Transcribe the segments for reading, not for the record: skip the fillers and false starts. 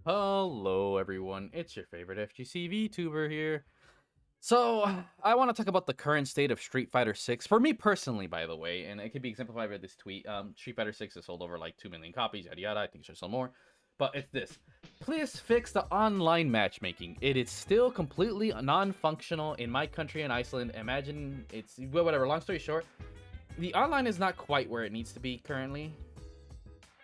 Hello, everyone. It's your favorite FGC VTuber here. So, I want to talk about the current state of Street Fighter 6. For me personally, by the way, and it can be exemplified by this tweet. Street Fighter 6 has sold over like 2 million copies, yada yada. I think it should sell more. But it's this. Please fix the online matchmaking. It is still completely non-functional in my country in Iceland. Imagine it's well, whatever. Long story short, the online is not quite where it needs to be currently.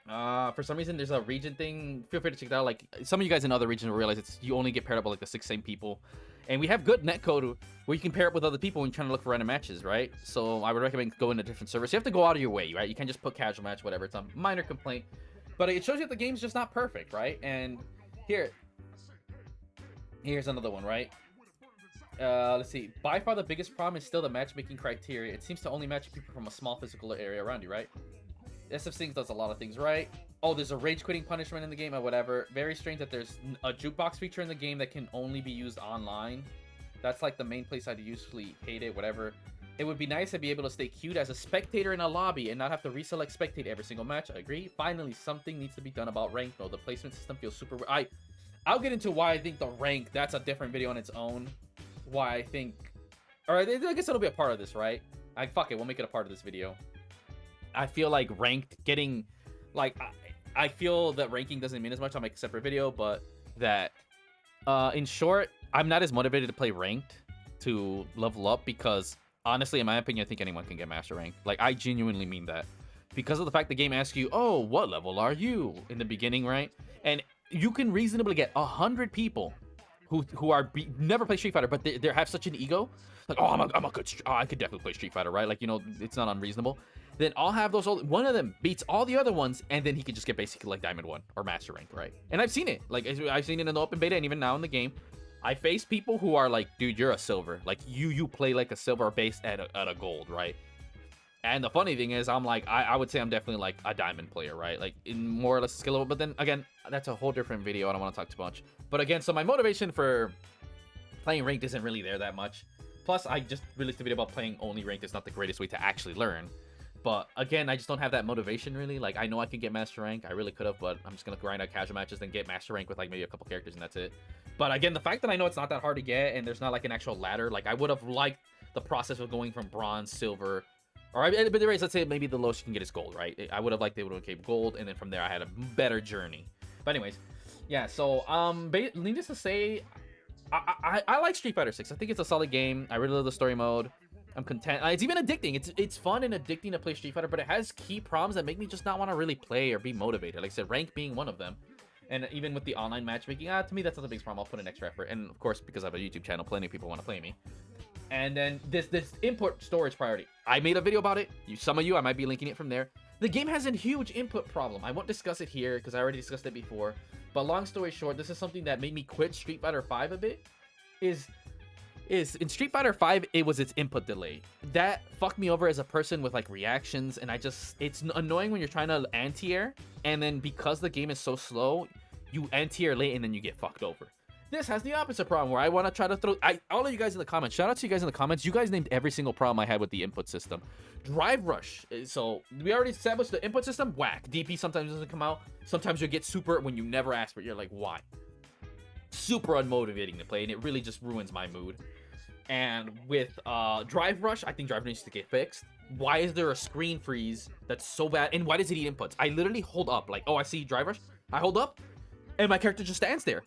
For some reason there's a region thing. Feel free to check it out. Like some of you guys in other regions will realize it's you only get paired up with like the same people, and we have good netcode where you can pair up with other people when you're trying to look for random matches, right? So I would recommend going to different servers. You have to go out of your way, right? You can't just put casual match, whatever. It's a minor complaint, but it shows you that the game's just not perfect, right? And here's another one, right? Let's see. By far the biggest problem is still the matchmaking criteria. It seems to only match people from a small physical area around you, right? SF Sings does a lot of things right. Oh, there's a rage quitting punishment in the game or whatever. Very strange that there's a jukebox feature in the game that can only be used online. That's like the main place I'd usually hate it, whatever. It would be nice to be able to stay queued as a spectator in a lobby and not have to reselect spectate every single match. I agree. Finally, something needs to be done about rank though. The placement system feels super... I'll get into why I think the rank, that's a different video on its own. Why I think... Alright, I guess it'll be a part of this, right? Fuck it, we'll make it a part of this video. I feel like ranked getting like I feel that ranking doesn't mean as much. I'll make a separate video, but that in short, I'm not as motivated to play ranked to level up because honestly, in my opinion, I think anyone can get master rank. Like I genuinely mean that because of the fact the game asks you, "Oh, what level are you?" in the beginning, right? And you can reasonably get 100 people who are never play Street Fighter, but they have such an ego, like, "Oh, I'm a good, I could definitely play Street Fighter," right? Like, you know, it's not unreasonable. Then I'll have those, one of them beats all the other ones, and then he can just get basically like Diamond 1 or Master Rank, right? And I've seen it. Like, I've seen it in the open beta and even now in the game. I face people who are like, dude, you're a silver. Like, you play like a silver based at a gold, right? And the funny thing is, I'm like, I would say I'm definitely like a Diamond player, right? Like, in more or less skill level. But then, again, that's a whole different video. I don't want to talk too much. But again, so my motivation for playing ranked isn't really there that much. Plus, I just released a video about playing only ranked. It's not the greatest way to actually learn. But again, I just don't have that motivation really. Like, I know I can get master rank. I really could have, but I'm just gonna grind out casual matches, then get master rank with like maybe a couple characters, and that's it. But again, the fact that I know it's not that hard to get, and there's not like an actual ladder, like I would have liked the process of going from bronze, silver, or but there is, let's say maybe the lowest you can get is gold, right? I would have liked they would have came gold, and then from there I had a better journey. But anyways, yeah. So needless to say, I like Street Fighter 6. I think it's a solid game. I really love the story mode. I'm content. It's even addicting. It's fun and addicting to play Street Fighter, but it has key problems that make me just not want to really play or be motivated. Like I said, rank being one of them. And even with the online matchmaking, to me, that's not the biggest problem. I'll put in extra effort. And of course, because I have a YouTube channel, plenty of people want to play me. And then this input storage priority. I made a video about it. Some of you, I might be linking it from there. The game has a huge input problem. I won't discuss it here because I already discussed it before. But long story short, this is something that made me quit Street Fighter 5 a bit. Is in Street Fighter 5, it was its input delay. That fucked me over as a person with like reactions, and it's annoying when you're trying to anti-air, and then because the game is so slow, you anti-air late and then you get fucked over. This has the opposite problem where I want to try to throw... all of you guys in the comments, shout out to you guys in the comments. You guys named every single problem I had with the input system. Drive Rush. So, we already established the input system. Whack. DP sometimes doesn't come out. Sometimes you'll get super when you never ask, but you're like, why? Super unmotivating to play, and it really just ruins my mood. And with Drive Rush, I think Drive Rush needs to get fixed. Why is there a screen freeze that's so bad? And why does it eat inputs? I literally hold up, like, oh, I see Drive Rush. I hold up, and my character just stands there.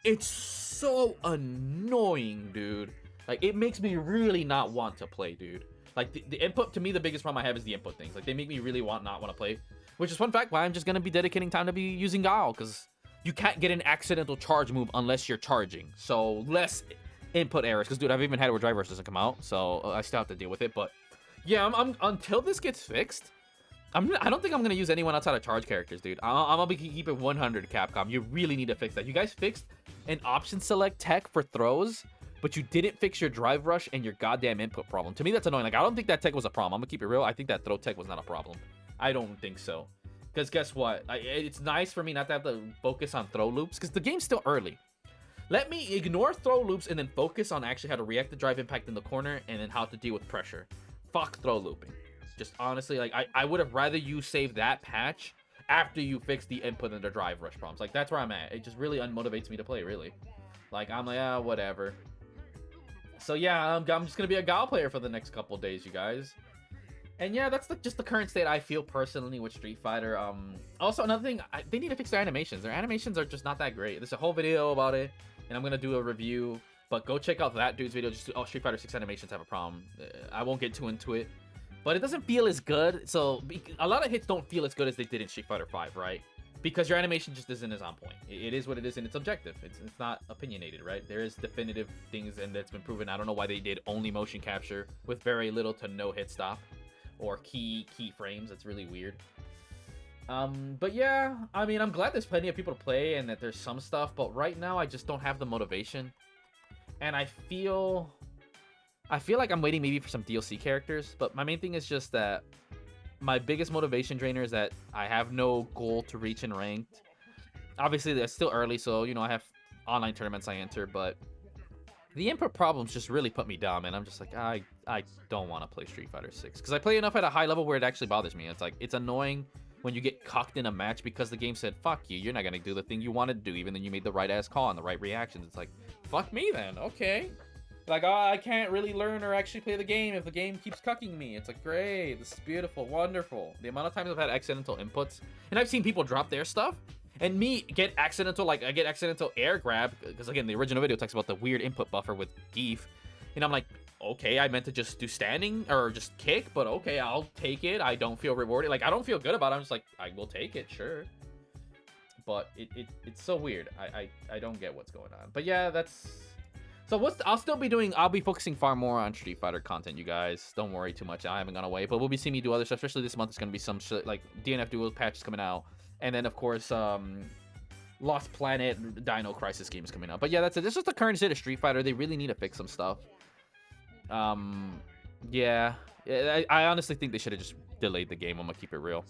It's so annoying, dude. Like, it makes me really not want to play, dude. Like, the input, to me, the biggest problem I have is the input things. Like, they make me really not want to play. Which is fun fact why I'm just going to be dedicating time to be using Guile, because you can't get an accidental charge move unless you're charging. So, less input errors. Because, dude, I've even had it where Drive Rush doesn't come out. So, I still have to deal with it. But, yeah, I'm until this gets fixed, I don't think I'm going to use anyone outside of charge characters, dude. I'm going to keep it 100, Capcom. You really need to fix that. You guys fixed an option select tech for throws, but you didn't fix your Drive Rush and your goddamn input problem. To me, that's annoying. Like, I don't think that tech was a problem. I'm going to keep it real. I think that throw tech was not a problem. I don't think so. Because guess what? It's nice for me not to have to focus on throw loops, because the game's still early. Let me ignore throw loops and then focus on actually how to react to drive impact in the corner and then how to deal with pressure. Fuck throw looping. Just honestly, like, I would have rather you save that patch after you fix the input and the drive rush problems. Like, that's where I'm at. It just really unmotivates me to play, really. Like, I'm like, ah, whatever. So yeah, I'm just gonna be a Gal player for the next couple days, you guys. And yeah, that's just the current state I feel personally with Street Fighter. Also, another thing, they need to fix their animations. Their animations are just not that great. There's a whole video about it, and I'm gonna do a review. But go check out that dude's video. Just Street Fighter 6 animations have a problem. I won't get too into it, but it doesn't feel as good. So a lot of hits don't feel as good as they did in Street Fighter 5, right? Because your animation just isn't as on point. It is what it is, and it's objective. It's not opinionated, right? There is definitive things, and that's been proven. I don't know why they did only motion capture with very little to no hit stop or key frames. That's really weird. But yeah, I mean, I'm glad there's plenty of people to play and that there's some stuff, but right now I just don't have the motivation. And I feel like I'm waiting maybe for some DLC characters, but my main thing is just that my biggest motivation drainer is that I have no goal to reach in ranked. Obviously, it's still early, so, you know, I have online tournaments I enter, but the input problems just really put me down, man. I'm just like, I don't want to play Street Fighter 6. Because I play enough at a high level where it actually bothers me. It's like, it's annoying when you get cocked in a match because the game said, fuck you, you're not going to do the thing you wanted to do, even though you made the right-ass call and the right reactions. It's like, fuck me then, okay. Like, oh, I can't really learn or actually play the game if the game keeps cucking me. It's like, great, this is beautiful, wonderful. The amount of times I've had accidental inputs, and I've seen people drop their stuff, and me get accidental, like, I get accidental air grab, because, again, the original video talks about the weird input buffer with Geef, and I'm like, okay, I meant to just do standing, or just kick, but okay, I'll take it. I don't feel rewarded. Like, I don't feel good about it. I'm just like, I will take it, sure. But it's so weird. I don't get what's going on. But yeah, that's... So I'll be focusing far more on Street Fighter content, you guys. Don't worry too much. I haven't gone away, but we'll be seeing me do other stuff. Especially this month, it's gonna be some shit like DNF Duels patches coming out, and then of course Lost Planet Dino Crisis games coming out. But yeah, that's it. This is the current state of Street Fighter. They really need to fix some stuff. Yeah, I honestly think they should have just delayed the game. I'm gonna keep it real.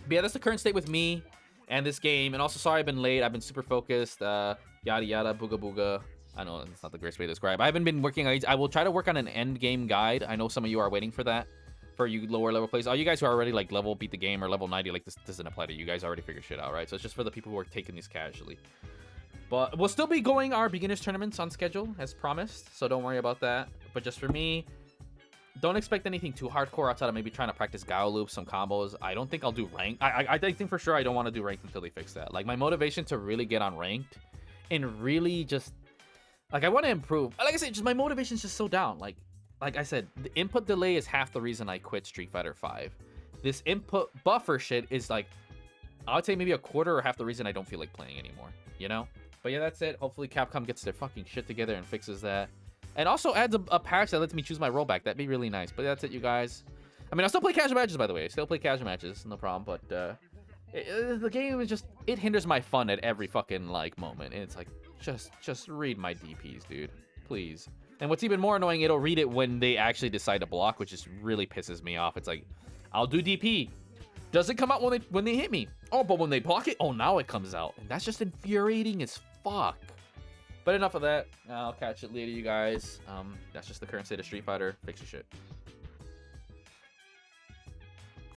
But yeah, that's the current state with me and this game. And also, sorry I've been late. I've been super focused. Yada yada, booga booga. I know it's not the greatest way to describe. I haven't been working. I will try to work on an end game guide. I know some of you are waiting for that. For you lower level players, all you guys who are already like level beat the game or level 90, like this doesn't apply to you. You guys already figured shit out, right? So it's just for the people who are taking these casually. But we'll still be going our beginners tournaments on schedule as promised, so don't worry about that. But just for me, don't expect anything too hardcore outside of maybe trying to practice Gao loops, some combos. I don't think I'll do ranked. I think for sure I don't want to do ranked until they fix that. Like, my motivation to really get on ranked and really just, like, I want to improve. Like I said, just my motivation is just so down. Like I said, the input delay is half the reason I quit Street Fighter 5. This input buffer shit is like, I would say maybe a quarter or half the reason I don't feel like playing anymore, you know? But yeah, that's it. Hopefully Capcom gets their fucking shit together and fixes that. And also adds a patch that lets me choose my rollback. That'd be really nice. But that's it, you guys. I mean, I'll still play casual matches, by the way. I still play casual matches, no problem. But the game is just, it hinders my fun at every fucking, like, moment. And it's like, just read my DPs, dude. Please. And what's even more annoying, it'll read it when they actually decide to block, which just really pisses me off. It's like, I'll do DP. Doesn't come out when they hit me. Oh, but when they block it, oh, now it comes out. And that's just infuriating as fuck. But enough of that. I'll catch it later, you guys. That's just the current state of Street Fighter. Fix your shit.